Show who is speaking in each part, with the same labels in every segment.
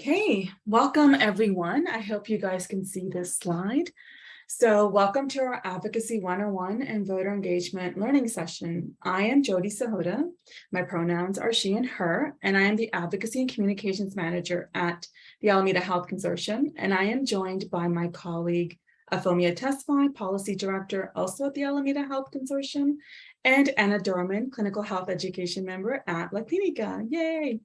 Speaker 1: Okay, welcome everyone. I hope you guys can see this slide. So welcome to our Advocacy 101 and Voter Engagement Learning Session. I am Jody Sahota. My pronouns are she and her, and I am the Advocacy and Communications Manager at the Alameda Health Consortium, and I am joined by my colleague, Afomia Tesfaye, Policy Director, also at the Alameda Health Consortium, and Anna Dorman, Clinical Health Education Member at La Clinica. Yay!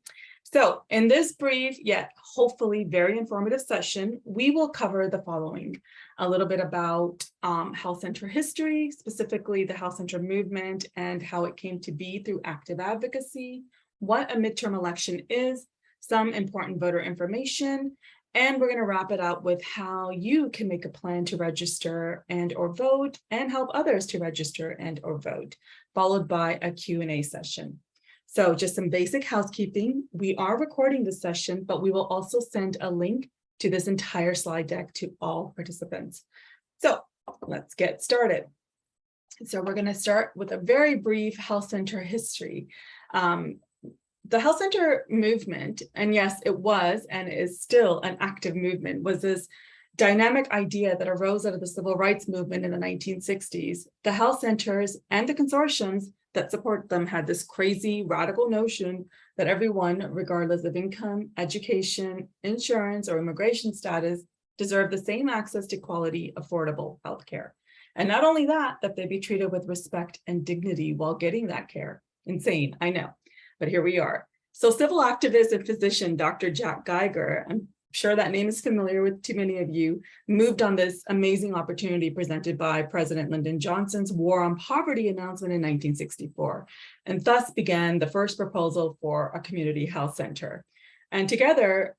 Speaker 1: So in this brief, yet hopefully very informative session, we will cover the following: a little bit about health center history, specifically the health center movement and how it came to be through active advocacy, what a midterm election is, some important voter information, and we're going to wrap it up with how you can make a plan to register and or vote and help others to register and or vote, followed by a Q&A session. So just some basic housekeeping. We are recording this session, but we will also send a link to this entire slide deck to all participants. So let's get started. So we're going to start with a very brief health center history. The health center movement, and yes, it was and is still an active movement, was this dynamic idea that arose out of the civil rights movement in the 1960s. The health centers and the consortiums that support them had this crazy radical notion that everyone, regardless of income, education, insurance, or immigration status, deserved the same access to quality, affordable healthcare. And not only that, that they be treated with respect and dignity while getting that care. Insane, I know, but here we are. So civil activist and physician, Dr. Jack Geiger, I'm sure that name is familiar with too many of you, moved on this amazing opportunity presented by President Lyndon Johnson's War on Poverty announcement in 1964, and thus began the first proposal for a community health center. And together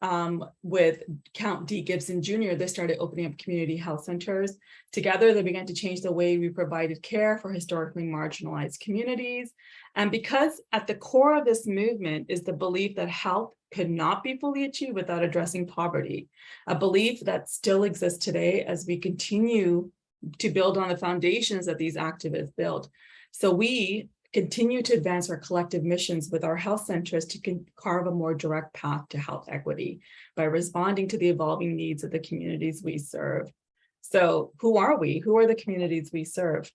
Speaker 1: with Count D. Gibson Jr., they started opening up community health centers. Together, they began to change the way we provided care for historically marginalized communities. And because at the core of this movement is the belief that health could not be fully achieved without addressing poverty, a belief that still exists today as we continue to build on the foundations that these activists built. So we continue to advance our collective missions with our health centers to carve a more direct path to health equity by responding to the evolving needs of the communities we serve. So who are we? Who are the communities we serve?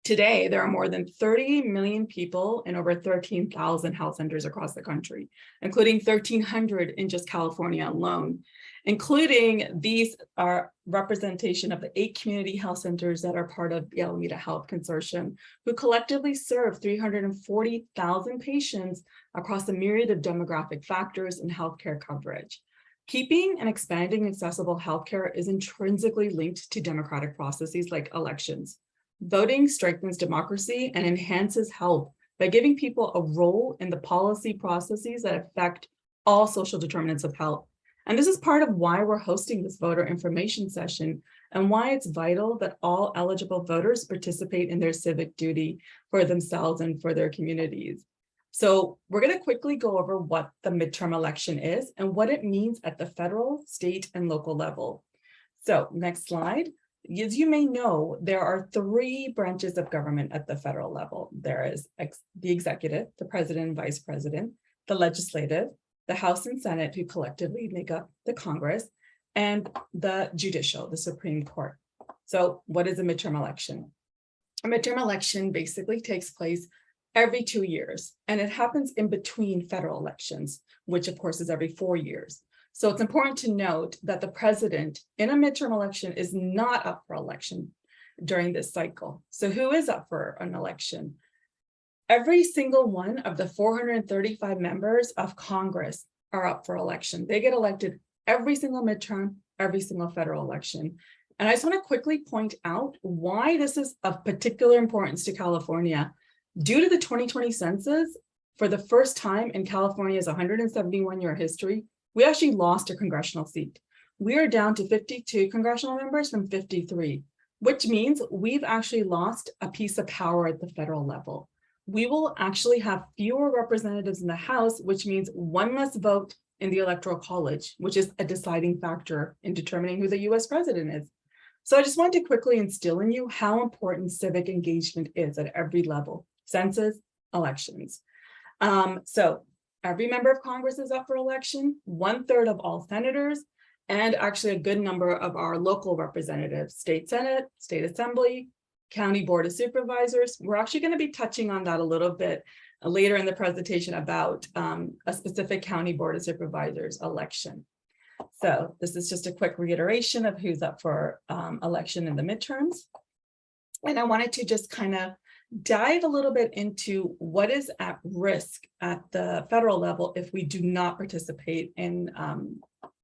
Speaker 1: Today, there are more than 30 million people in over 13,000 health centers across the country, including 1,300 in just California alone. Including these are representation of the 8 community health centers that are part of the Alameda Health Consortium, who collectively serve 340,000 patients across a myriad of demographic factors and healthcare coverage. Keeping and expanding accessible healthcare is intrinsically linked to democratic processes like elections. Voting strengthens democracy and enhances health by giving people a role in the policy processes that affect all social determinants of health. And this is part of why we're hosting this voter information session and why it's vital that all eligible voters participate in their civic duty for themselves and for their communities. So we're going to quickly go over what the midterm election is and what it means at the federal, state, and local level. So next slide. As you may know, there are 3 branches of government at the federal level. There is the executive, the president and vice president, the legislative, the House and Senate, who collectively make up the Congress, and the judicial, the Supreme Court. So what is a midterm election? A midterm election basically takes place every 2 years, and it happens in between federal elections, which of course is every 4 years. So it's important to note that the president in a midterm election is not up for election during this cycle. So who is up for an election? Every single one of the 435 members of Congress are up for election. They get elected every single midterm, every single federal election. And I just want to quickly point out why this is of particular importance to California. Due to the 2020 census, for the first time in California's 171-year history, we actually lost a congressional seat. We are down to 52 congressional members from 53, which means we've actually lost a piece of power at the federal level. We will actually have fewer representatives in the House, which means one less vote in the Electoral College, which is a deciding factor in determining who the US president is. So I just wanted to quickly instill in you how important civic engagement is at every level: census, elections. So every member of Congress is up for election, 1/3 of all senators, and actually a good number of our local representatives, state Senate, state assembly, county board of supervisors. We're actually going to be touching on that a little bit later in the presentation about a specific county board of supervisors election. So this is just a quick reiteration of who's up for election in the midterms. And I wanted to just kind of dive a little bit into what is at risk at the federal level if we do not participate in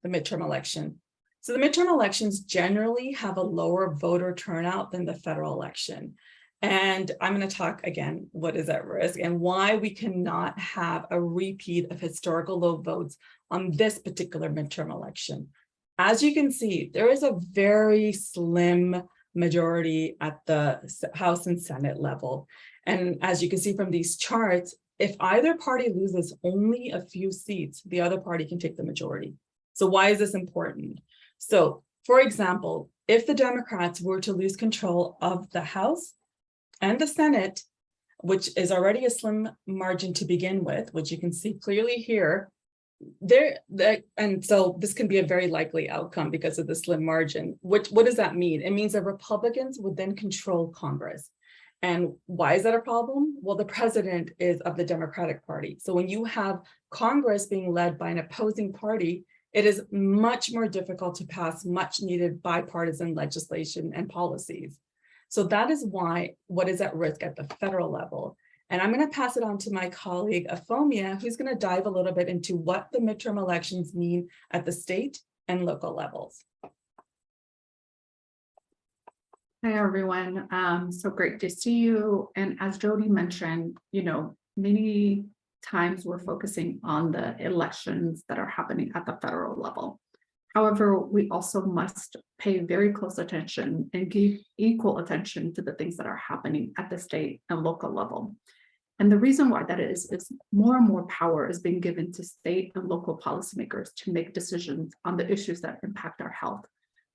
Speaker 1: the midterm election. So the midterm elections generally have a lower voter turnout than the federal election. And I'm going to talk again, what is at risk and why we cannot have a repeat of historical low votes on this particular midterm election. As you can see, there is a very slim majority at the House and Senate level. And as you can see from these charts, if either party loses only a few seats, the other party can take the majority. So why is this important? So, for example, if the Democrats were to lose control of the House and the Senate, which is already a slim margin to begin with, which you can see clearly here, and so this can be a very likely outcome because of the slim margin. What does that mean? It means that Republicans would then control Congress. And why is that a problem? Well, the president is of the Democratic Party. So when you have Congress being led by an opposing party, it is much more difficult to pass much needed bipartisan legislation and policies. So that is why what is at risk at the federal level. And I'm going to pass it on to my colleague, Afomia, who's going to dive a little bit into what the midterm elections mean at the state and local levels.
Speaker 2: Hi, everyone. So great to see you. And as Jody mentioned, many times we're focusing on the elections that are happening at the federal level. However, we also must pay very close attention and give equal attention to the things that are happening at the state and local level. And the reason why that is more and more power is being given to state and local policymakers to make decisions on the issues that impact our health.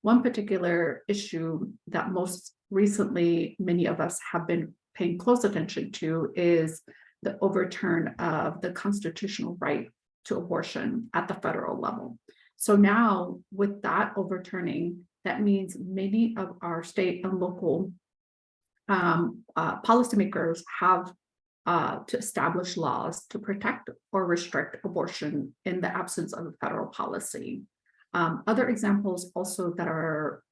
Speaker 2: One particular issue that most recently many of us have been paying close attention to is the overturn of the constitutional right to abortion at the federal level. So now with that overturning, that means many of our state and local policymakers have to establish laws to protect or restrict abortion in the absence of a federal policy. Other examples also that are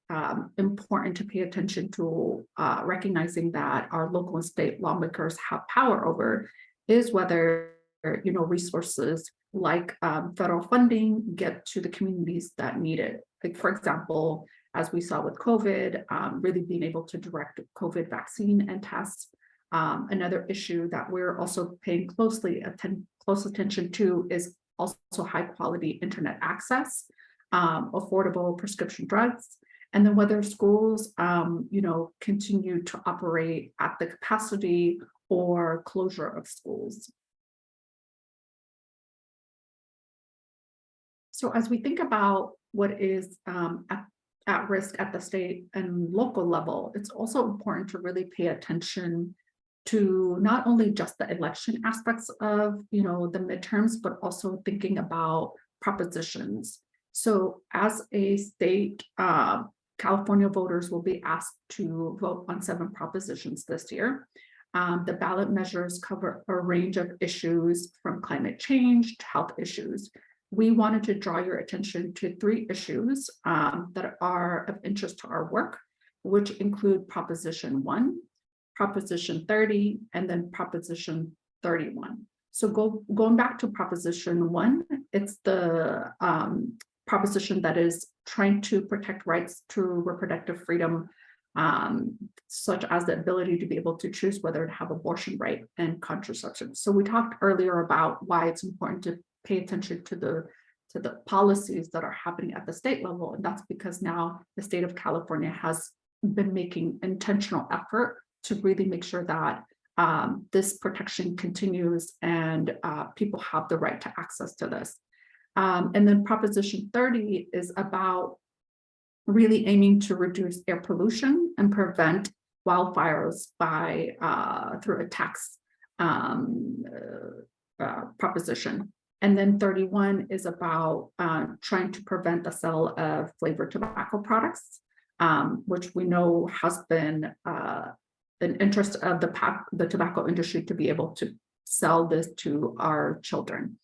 Speaker 2: important to pay attention to, recognizing that our local and state lawmakers have power over, is whether resources like federal funding get to the communities that need it. Like, for example, as we saw with COVID, really being able to direct COVID vaccine and tests. Another issue that we're also paying close attention to is also high quality internet access, affordable prescription drugs, and then whether schools continue to operate at the capacity or closure of schools. So as we think about what is at risk at the state and local level, it's also important to really pay attention to not only just the election aspects of the midterms, but also thinking about propositions. So as a state, California voters will be asked to vote on 7 propositions this year. The ballot measures cover a range of issues from climate change to health issues. We wanted to draw your attention to 3 issues that are of interest to our work, which include Proposition 1, Proposition 30, and then Proposition 31. So going back to Proposition 1, it's the proposition that is trying to protect rights to reproductive freedom, such as the ability to be able to choose whether to have abortion right and contraception. So we talked earlier about why it's important to pay attention to the policies that are happening at the state level. And that's because now the state of California has been making intentional effort to really make sure that this protection continues and people have the right to access to this. And then Proposition 30 is about really aiming to reduce air pollution and prevent wildfires by through a tax proposition. And then 31 is about trying to prevent the sale of flavored tobacco products, which we know has been an interest of the tobacco industry to be able to sell this to our children.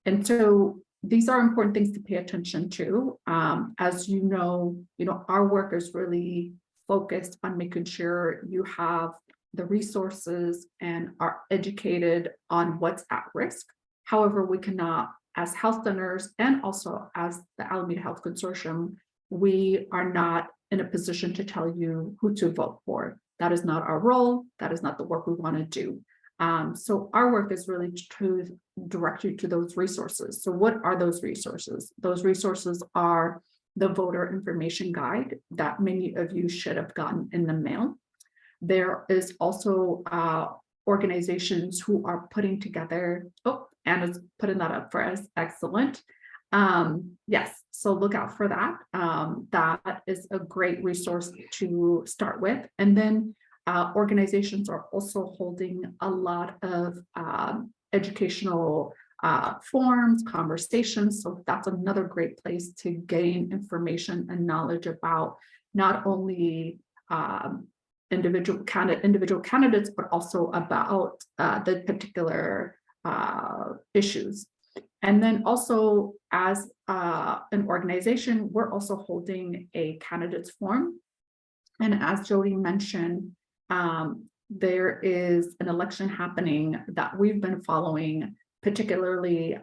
Speaker 2: And so these are important things to pay attention to. As you know, our work is really focused on making sure you have the resources and are educated on what's at risk. However, we cannot, as health centers and also as the Alameda Health Consortium, we are not in a position to tell you who to vote for. That is not our role. That is not the work we want to do. So our work is really to direct you to those resources. So what are those resources? Those resources are the voter information guide that many of you should have gotten in the mail. There is also organizations who are putting together, Anna's putting that up for us, excellent. Yes, so look out for that. That is a great resource to start with. And then organizations are also holding a lot of educational forums, conversations. So that's another great place to gain information and knowledge about not only individual candidates, but also about the particular issues. And then also as an organization, we're also holding a candidates forum. And as Jody mentioned, there is an election happening that we've been following, particularly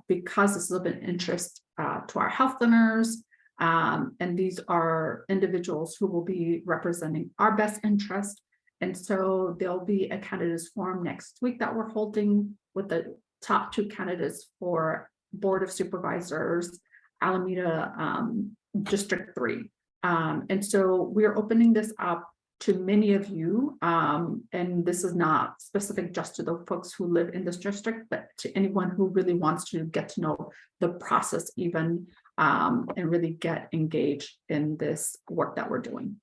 Speaker 2: because this is of an interest to our health centers. And these are individuals who will be representing our best interest. And so there'll be a candidates forum next week that we're holding with the top 2 candidates for Board of Supervisors, Alameda District 3. And so we're opening this up to many of you, and this is not specific just to the folks who live in this district, but to anyone who really wants to get to know the process even, and really get engaged in this work that we're doing.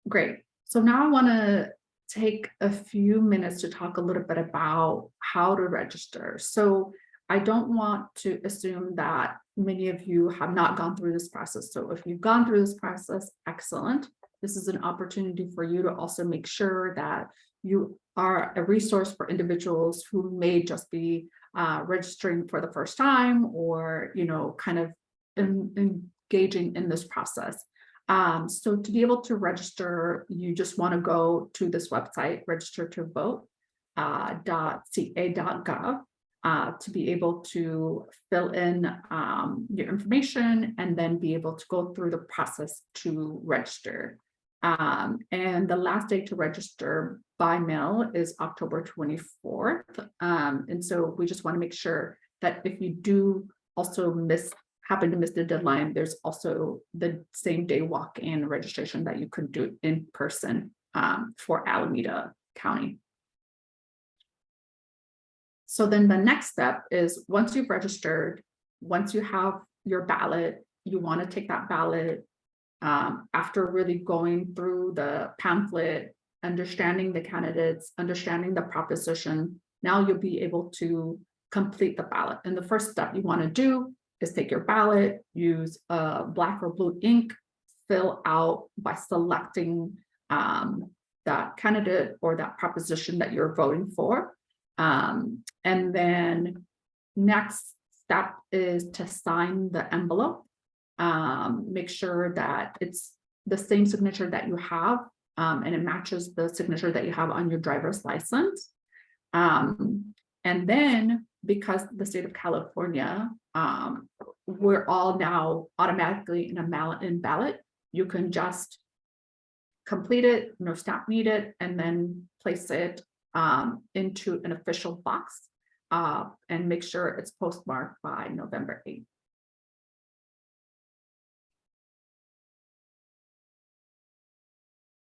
Speaker 2: Great. So now I want to take a few minutes to talk a little bit about how to register. So I don't want to assume that many of you have not gone through this process. So if you've gone through this process, excellent. This is an opportunity for you to also make sure that you are a resource for individuals who may just be registering for the first time, or kind of engaging in this process. So to be able to register, you just want to go to this website, registertovote.ca.gov, to be able to fill in your information and then be able to go through the process to register. And the last day to register by mail is October 24th. And so we just want to make sure that if you do also happen to miss the deadline, there's also the same day walk-in registration that you could do in person for Alameda County. So then the next step is, once you've registered, once you have your ballot, you want to take that ballot after really going through the pamphlet, understanding the candidates, understanding the proposition. Now you'll be able to complete the ballot. And the first step you want to do is take your ballot, use black or blue ink, fill out by selecting that candidate or that proposition that you're voting for. And then next step is to sign the envelope. Make sure that it's the same signature that you have, and it matches the signature that you have on your driver's license. And then, because the state of California, we're all now automatically in a mail-in ballot, you can just complete it, no stamp needed, and then place it into an official box, and make sure it's postmarked by November 8th.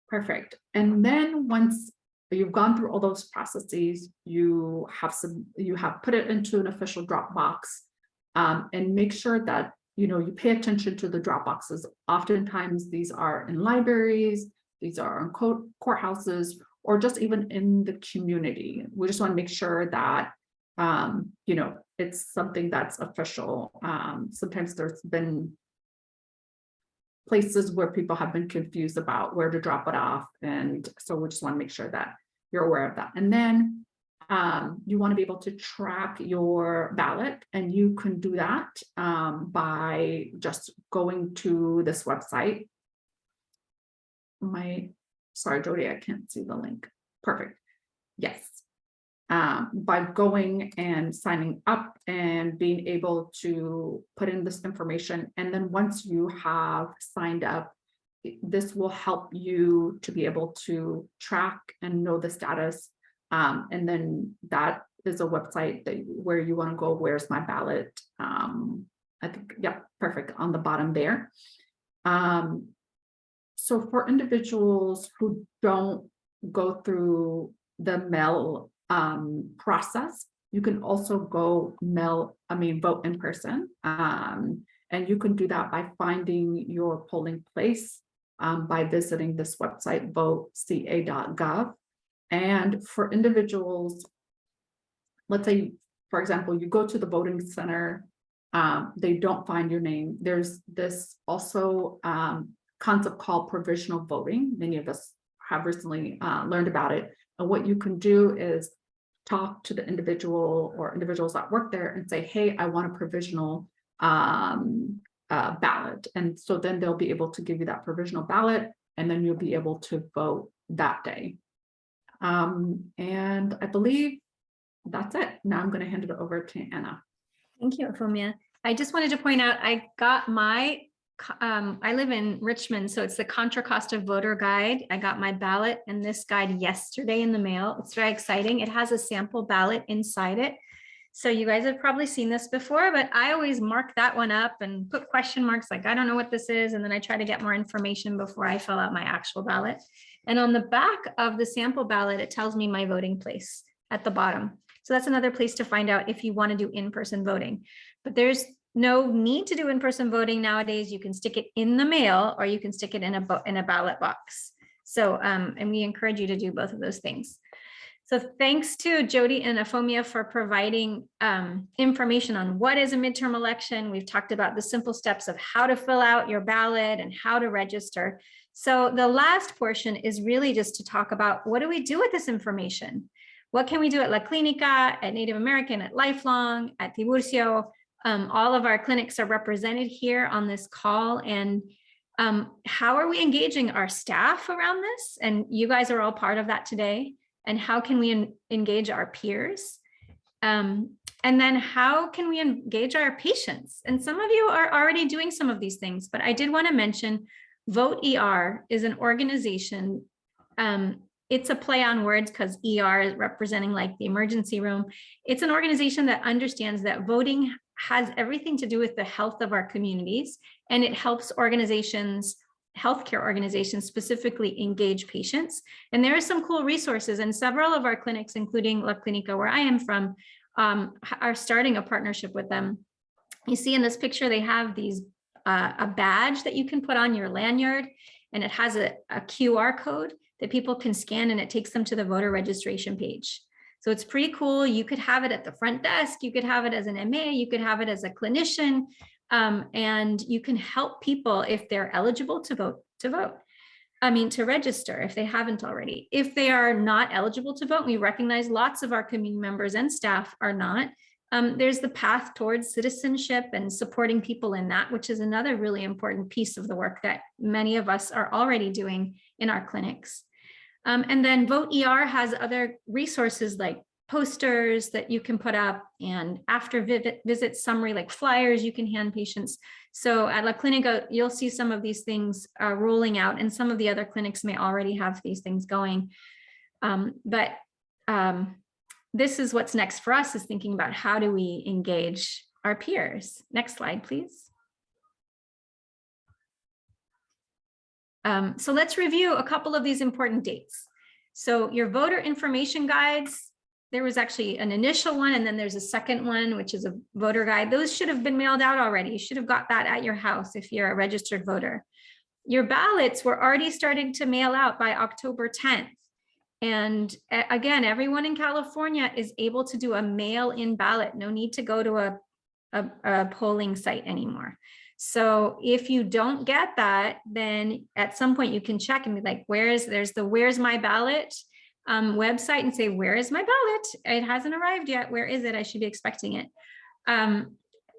Speaker 2: Perfect. And then once you've gone through all those processes, you have put it into an official drop box, and make sure that you pay attention to the drop boxes. Oftentimes these are in libraries, these are in courthouses, or just even in the community. We just want to make sure that, you know, it's something that's official. Sometimes there's been places where people have been confused about where to drop it off. And so we just want to make sure that you're aware of that. And then you want to be able to track your ballot, and you can do that by just going to this website. Sorry, Jody, I can't see the link. Perfect. Yes. By going and signing up and being able to put in this information. And then once you have signed up, this will help you to be able to track and know the status. And then that is a website that where you want to go, where's my ballot? I think, yeah, perfect, on the bottom there. So for individuals who don't go through the mail process, you can also go vote in person. And you can do that by finding your polling place by visiting this website, voteca.gov. And for individuals, let's say, for example, you go to the voting center, they don't find your name. There's this also concept called provisional voting. Many of us have recently learned about it. And what you can do is talk to the individual or individuals that work there and say, hey, I want a provisional ballot. And so then they'll be able to give you that provisional ballot, and then you'll be able to vote that day. And I believe that's it. Now I'm going to hand it over to Anna.
Speaker 3: Thank you, Afomia. I just wanted to point out, I got my, I live in Richmond, so it's the Contra Costa voter guide. I got my ballot and this guide yesterday in the mail. It's very exciting. It has a sample ballot inside it. So you guys have probably seen this before, but I always mark that one up and put question marks like, I don't know what this is. And then I try to get more information before I fill out my actual ballot. And on the back of the sample ballot, it tells me my voting place at the bottom. So that's another place to find out if you want to do in-person voting. But there's no need to do in-person voting nowadays. You can stick it in the mail, or you can stick it in a ballot box. So, and we encourage you to do both of those things. So thanks to Jody and Afomia for providing information on what is a midterm election. We've talked about the simple steps of how to fill out your ballot and how to register. So the last portion is really just to talk about, what do we do with this information? What can we do at La Clinica, at Native American, at Lifelong, at Tiburcio? All of our clinics are represented here on this call. And how are we engaging our staff around this? And you guys are all part of that today. And how can we engage our peers? And then how can we engage our patients? And some of you are already doing some of these things, but I did want to mention Vote ER is an organization. It's a play on words because ER is representing like the emergency room. It's an organization that understands that voting has everything to do with the health of our communities, and it helps organizations, healthcare organizations specifically, engage patients. And there are some cool resources, and several of our clinics, including La Clinica, where I am from, are starting a partnership with them. You see in this picture, they have these a badge that you can put on your lanyard, and it has a QR code that people can scan, and it takes them to the voter registration page. So it's pretty cool. You could have it at the front desk. You could have it as an MA. You could have it as a clinician. And you can help people if they're eligible to vote. I mean, to register if they haven't already. If they are not eligible to vote, we recognize lots of our community members and staff are not. There's the path towards citizenship and supporting people in that, which is another really important piece of the work that many of us are already doing in our clinics. And then Vote ER has other resources like posters that you can put up, and after visit summary like flyers you can hand patients. So at La Clinica, you'll see some of these things rolling out, and some of the other clinics may already have these things going. This is what's next for us, is thinking about how do we engage our peers. Next slide, please. So let's review a couple of these important dates. So your voter information guides, there was actually an initial one, and then there's a second one, which is a voter guide. Those should have been mailed out already. You should have got that at your house if you're a registered voter. Your ballots were already starting to mail out by October 10th. And again, everyone in California is able to do a mail-in ballot. No need to go to a polling site anymore. So if you don't get that, then at some point you can check and be like, where's my ballot website, and say, where is my ballot? It hasn't arrived yet. Where is it? I should be expecting it.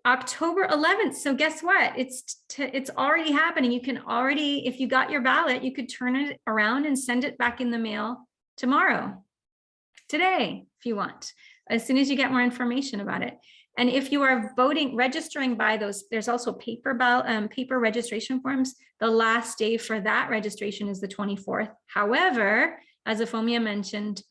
Speaker 3: October 11th. So guess what? It's already happening. You can already, if you got your ballot, you could turn it around and send it back in the mail tomorrow, today, if you want, as soon as you get more information about it. And if you are registering by those, there's also paper registration forms. The last day for that registration is the 24th. However, as Afomia mentioned,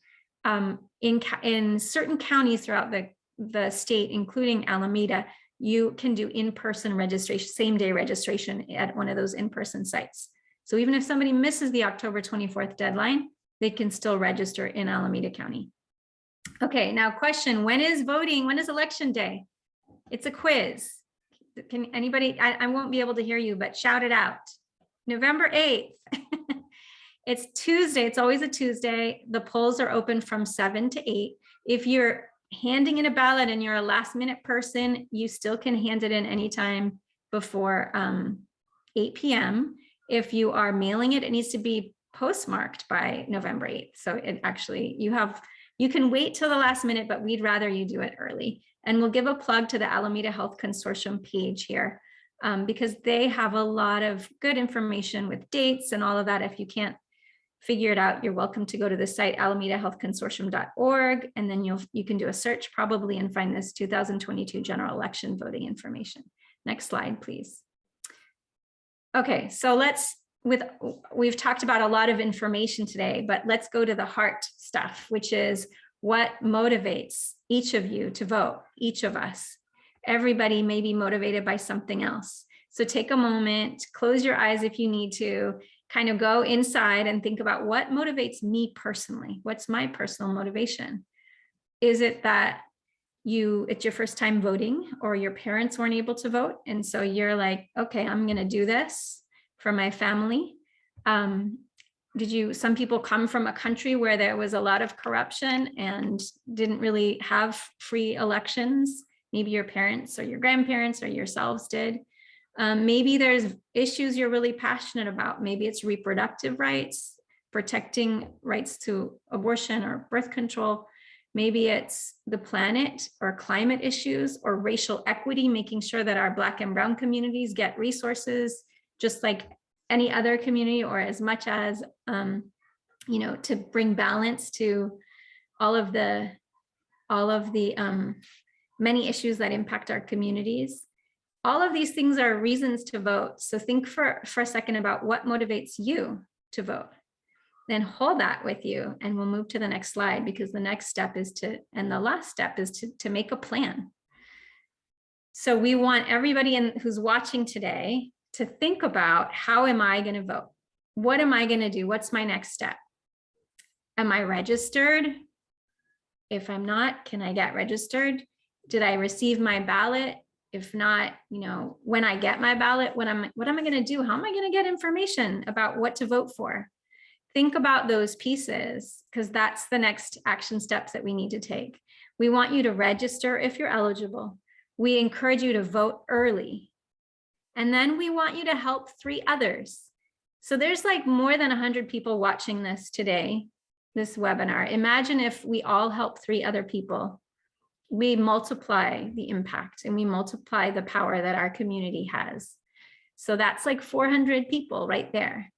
Speaker 3: in certain counties throughout the state, including Alameda, you can do in-person registration, same day registration at one of those in-person sites. So even if somebody misses the October 24th deadline, they can still register in Alameda County. Okay, now question, when is voting? When is election day? It's a quiz. Can anybody, I won't be able to hear you, but shout it out. November 8th. It's Tuesday. It's always a Tuesday. The polls are open from 7 to 8. If you're handing in a ballot and you're a last minute person, you still can hand it in anytime before 8 p.m. If you are mailing it, it needs to be postmarked by November 8th. So it actually, you can wait till the last minute, but we'd rather you do it early. And we'll give a plug to the Alameda Health Consortium page here because they have a lot of good information with dates and all of that. If you can't figure it out, you're welcome to go to the site alamedahealthconsortium.org, and then you can do a search probably and find this 2022 general election voting information. Next slide, please. Okay, so we've talked about a lot of information today, but let's go to the heart stuff, which is what motivates each of you to vote, each of us. Everybody may be motivated by something else. So take a moment, close your eyes if you need to, kind of go inside and think about what motivates me personally. What's my personal motivation? Is it that it's your first time voting, or your parents weren't able to vote, and so you're like, okay, I'm going to do this for my family? Some people come from a country where there was a lot of corruption and didn't really have free elections. Maybe your parents or your grandparents or yourselves did. Maybe there's issues you're really passionate about. Maybe it's reproductive rights, protecting rights to abortion or birth control. Maybe it's the planet or climate issues or racial equity, making sure that our Black and Brown communities get resources just like any other community, or as much as, to bring balance to all of the many issues that impact our communities. All of these things are reasons to vote. So think for a second about what motivates you to vote. Then hold that with you, and we'll move to the next slide, because the next step is and the last step is to make a plan. So we want everybody who's watching today to think about, how am I going to vote? What am I going to do? What's my next step? Am I registered? If I'm not, can I get registered? Did I receive my ballot? If not, when I get my ballot, what am I going to do? How am I going to get information about what to vote for? Think about those pieces, because that's the next action steps that we need to take. We want you to register if you're eligible. We encourage you to vote early. And then we want you to help 3 others. So there's like more than 100 people watching this today, this webinar. Imagine if we all help 3 other people. We multiply the impact and we multiply the power that our community has. So that's like 400 people right there.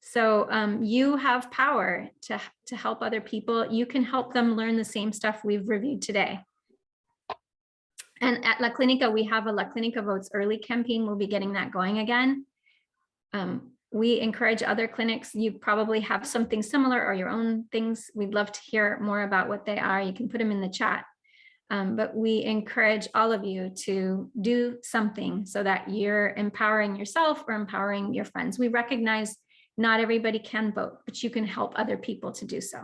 Speaker 3: So you have power to help other people. You can help them learn the same stuff we've reviewed today. And at La Clinica, we have a La Clinica Votes Early campaign. We'll be getting that going again. We encourage other clinics. You probably have something similar or your own things. We'd love to hear more about what they are. You can put them in the chat. But we encourage all of you to do something so that you're empowering yourself or empowering your friends. We recognize not everybody can vote, but you can help other people to do so.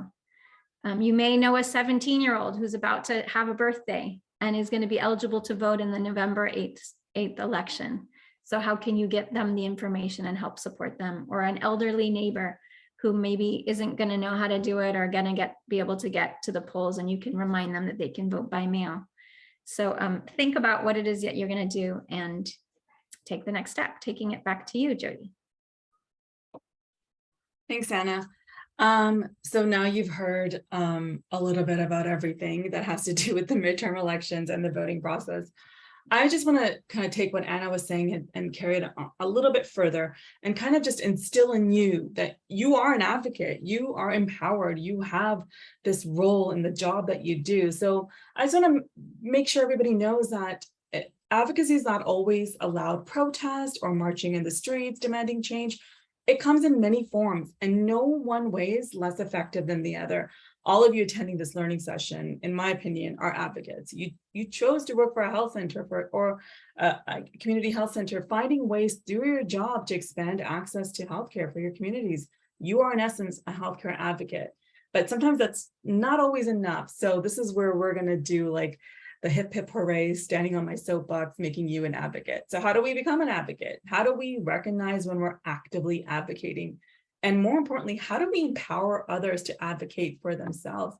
Speaker 3: You may know a 17-year-old who's about to have a birthday and is going to be eligible to vote in the November 8th election. So how can you get them the information and help support them? Or an elderly neighbor who maybe isn't going to know how to do it or going to be able to get to the polls, and you can remind them that they can vote by mail. So think about what it is that you're going to do and take the next step, taking it back to you, Jody.
Speaker 1: Thanks, Anna. So now you've heard a little bit about everything that has to do with the midterm elections and the voting process. I just want to kind of take what Anna was saying and carry it a little bit further and kind of just instill in you that you are an advocate, you are empowered, you have this role in the job that you do. So I just want to make sure everybody knows that advocacy is not always a loud protest or marching in the streets demanding change. It comes in many forms, and no one way is less effective than the other. All of you attending this learning session, in my opinion, are advocates. You chose to work for a health center or a community health center, finding ways through your job to expand access to healthcare for your communities. You are, in essence, a healthcare advocate, but sometimes that's not always enough. So this is where we're going to do like the hip hip hooray, standing on my soapbox, making you an advocate. So how do we become an advocate? How do we recognize when we're actively advocating? And more importantly, how do we empower others to advocate for themselves?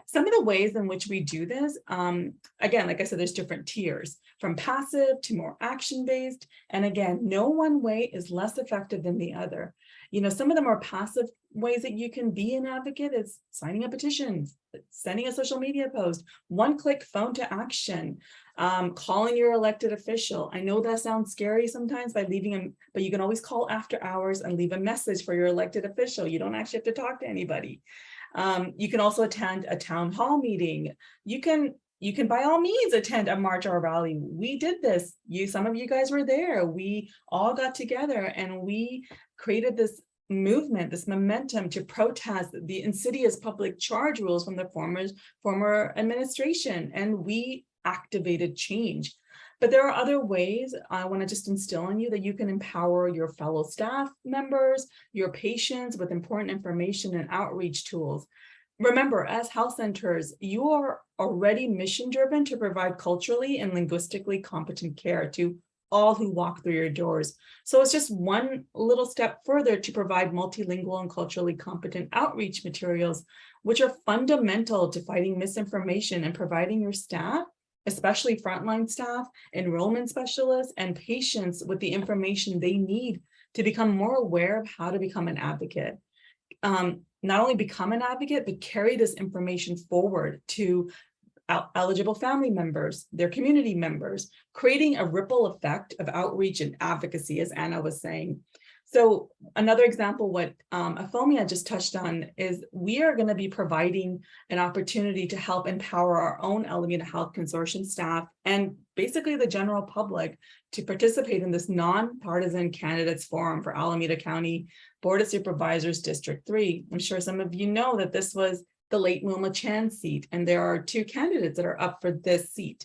Speaker 1: Some of the ways in which we do this, again, like I said, there's different tiers, from passive to more action-based. And again, no one way is less effective than the other. You know, some of the more passive ways that you can be an advocate is signing a petition, sending a social media post, one-click phone to action, calling your elected official. I know that sounds scary sometimes by leaving them, but you can always call after hours and leave a message for your elected official. You don't actually have to talk to anybody. You can also attend a town hall meeting. You can by all means attend a march or a rally. We did this. Some of you guys were there. We all got together and we created this movement, this momentum to protest the insidious public charge rules from the former administration, and we activated change. But there are other ways I want to just instill in you that you can empower your fellow staff members, your patients with important information and outreach tools. Remember, as health centers, you are already mission-driven to provide culturally and linguistically competent care to all who walk through your doors. So it's just one little step further to provide multilingual and culturally competent outreach materials, which are fundamental to fighting misinformation and providing your staff, especially frontline staff, enrollment specialists, and patients with the information they need to become more aware of how to become an advocate. Not only become an advocate, but carry this information forward to eligible family members, their community members, creating a ripple effect of outreach and advocacy, as Anna was saying. So another example, what Afomia just touched on, is we are going to be providing an opportunity to help empower our own Alameda Health Consortium staff and basically the general public to participate in this nonpartisan candidates forum for Alameda County Board of Supervisors District 3. I'm sure some of you know that this was the late Wilma Chan seat, and there are 2 candidates that are up for this seat.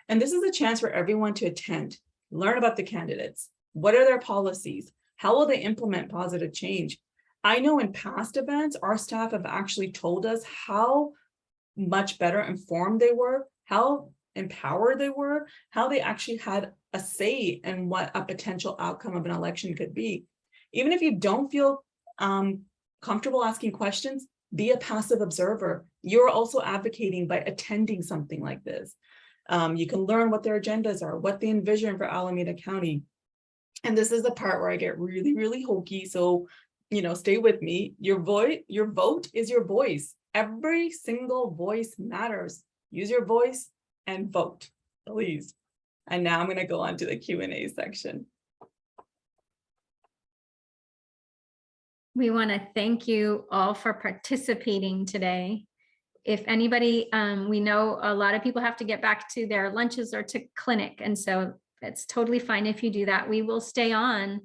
Speaker 1: And this is a chance for everyone to attend, learn about the candidates. What are their policies? How will they implement positive change? I know in past events, our staff have actually told us how much better informed they were, how empowered they were, how they actually had a say in what a potential outcome of an election could be. Even if you don't feel comfortable asking questions, be a passive observer. You're also advocating by attending something like this. You can learn what their agendas are, what they envision for Alameda County. And this is the part where I get really, really hokey. So, stay with me. Your vote is your voice. Every single voice matters. Use your voice and vote, please. And now I'm going to go on to the Q&A section.
Speaker 3: We want to thank you all for participating today. If anybody, we know a lot of people have to get back to their lunches or to clinic, and so it's totally fine if you do that. We will stay on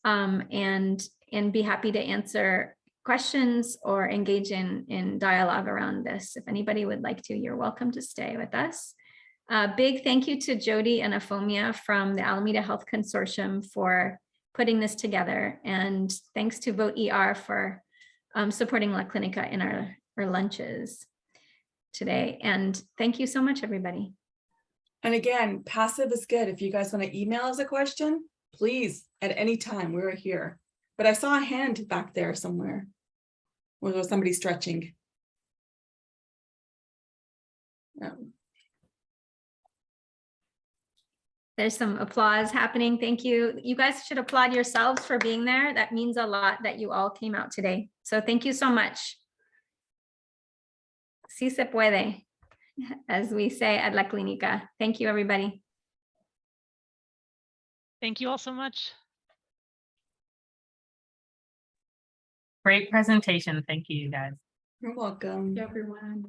Speaker 3: and be happy to answer questions or engage in dialogue around this. If anybody would like to, you're welcome to stay with us. Big thank you to Jody and Afomia from the Alameda Health Consortium for putting this together. And thanks to Vote ER for supporting La Clinica in our lunches today. And thank you so much, everybody.
Speaker 1: And again, passive is good. If you guys want to email us a question, please, at any time, we're here. But I saw a hand back there somewhere. Or was somebody stretching? No.
Speaker 3: There's some applause happening. Thank you. You guys should applaud yourselves for being there. That means a lot that you all came out today. So thank you so much. Sí se puede, as we say at La Clínica. Thank you, everybody.
Speaker 4: Thank you all so much.
Speaker 5: Great presentation. Thank you, guys.
Speaker 1: You're welcome.
Speaker 2: Everyone.